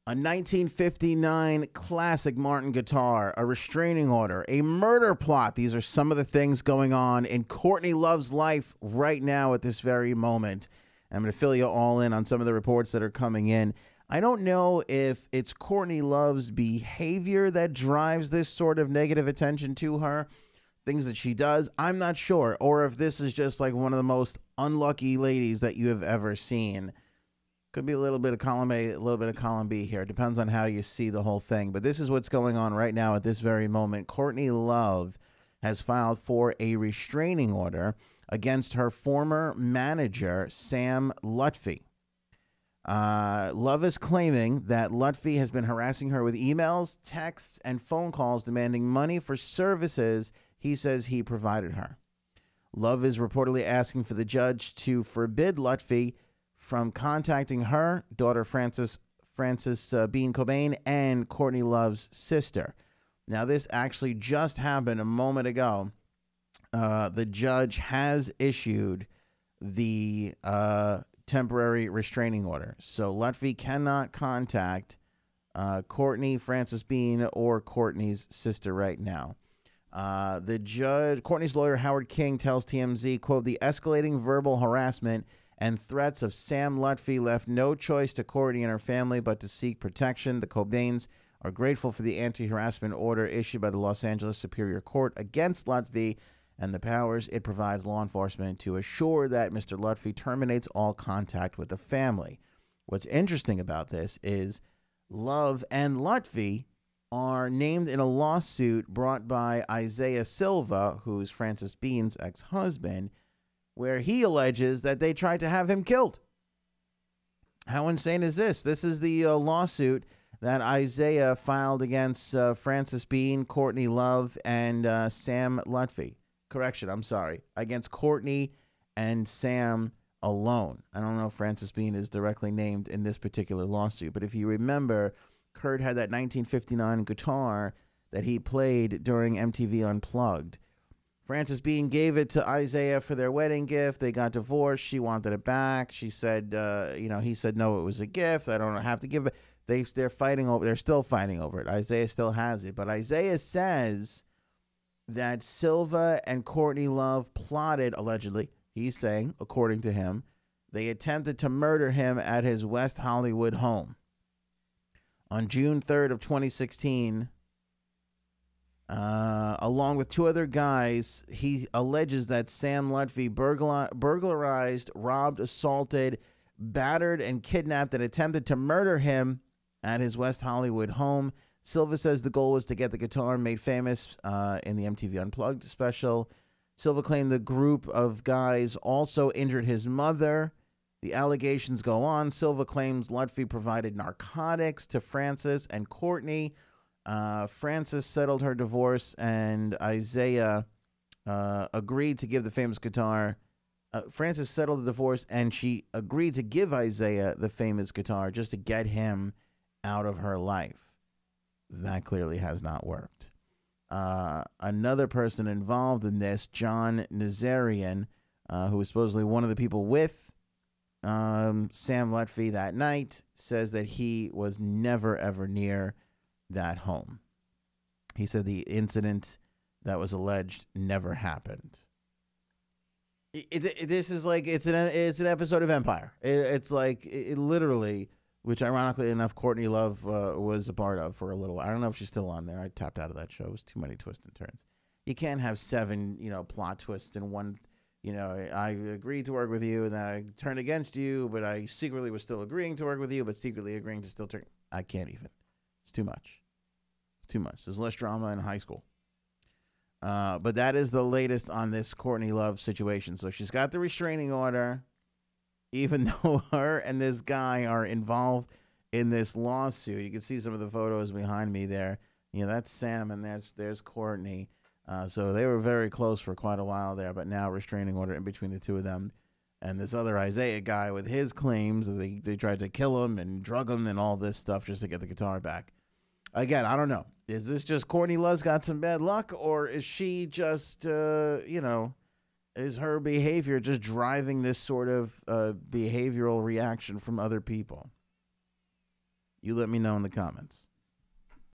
A 1959 classic Martin guitar, a restraining order, a murder plot. These are some of the things going on in Courtney Love's life right now at this very moment. I'm going to fill you all in on some of the reports that are coming in. I don't know if it's Courtney Love's behavior that drives this sort of negative attention to her, things that she does. I'm not sure. Or if this is just like one of the most unlucky ladies that you have ever seen. Could be a little bit of column A, a little bit of column B here. It depends on how you see the whole thing. But this is what's going on right now at this very moment. Courtney Love has filed for a restraining order against her former manager, Sam Lutfi. Love is claiming that Lutfi has been harassing her with emails, texts, and phone calls demanding money for services he says he provided her. Love is reportedly asking for the judge to forbid Lutfi from contacting her daughter, Frances Bean Cobain, and Courtney Love's sister. Now, this actually just happened a moment ago. The judge has issued the temporary restraining order. So Lutfi cannot contact Courtney, Frances Bean, or Courtney's sister right now. The judge, Courtney's lawyer, Howard King, tells TMZ, quote, the escalating verbal harassment and threats of Sam Lutfi left no choice to Courtney and her family but to seek protection. The Cobains are grateful for the anti-harassment order issued by the Los Angeles Superior Court against Lutfi and the powers it provides law enforcement to assure that Mr. Lutfi terminates all contact with the family. What's interesting about this is Love and Lutfi are named in a lawsuit brought by Isaiah Silva, who's Frances Bean's ex-husband, where he alleges that they tried to have him killed. How insane is this? This is the lawsuit that Isaiah filed against Frances Bean, Courtney Love, and Sam Lutfi. Correction, I'm sorry. Against Courtney and Sam alone. I don't know if Frances Bean is directly named in this particular lawsuit, but if you remember, Kurt had that 1959 guitar that he played during MTV Unplugged. Frances Bean gave it to Isaiah for their wedding gift. They got divorced. She wanted it back. She said, he said, no, it was a gift. I don't have to give it. They're fighting over. They're still fighting over it. Isaiah still has it. But Isaiah says that Silva and Courtney Love plotted, allegedly, he's saying, according to him, they attempted to murder him at his West Hollywood home. On June 3rd of 2016, along with two other guys, he alleges that Sam Lutfi burglarized, robbed, assaulted, battered, and kidnapped and attempted to murder him at his West Hollywood home. Silva says the goal was to get the guitar made famous in the MTV Unplugged special. Silva claimed the group of guys also injured his mother. The allegations go on. Silva claims Lutfi provided narcotics to Frances and Courtney. Frances settled her divorce, and Isaiah agreed to give the famous guitar. Frances settled the divorce, and she agreed to give Isaiah the famous guitar just to get him out of her life. That clearly has not worked. Another person involved in this, John Nazarian, who was supposedly one of the people with Sam Lutfi that night, says that he was never, ever near that home. He said the incident that was alleged never happened. This is like it's an episode of Empire. It's like it literally, which ironically enough, Courtney Love was a part of for a little while. I don't know if she's still on there. I tapped out of that show. It was too many twists and turns. You can't have 7, plot twists in one. I agreed to work with you, and then I turned against you, but I secretly was still agreeing to work with you, but secretly agreeing to still turn. I can't even. It's too much. It's too much. There's less drama in high school. But that is the latest on this Courtney Love situation. So she's got the restraining order, even though her and this guy are involved in this lawsuit. You can see some of the photos behind me there. That's Sam, and there's Courtney. So they were very close for quite a while there, but now restraining order in between the two of them. And this other Isaiah guy with his claims that they tried to kill him and drug him and all this stuff just to get the guitar back. Again, I don't know. Is this just Courtney Love's got some bad luck, or is she just, is her behavior just driving this sort of behavioral reaction from other people? You let me know in the comments.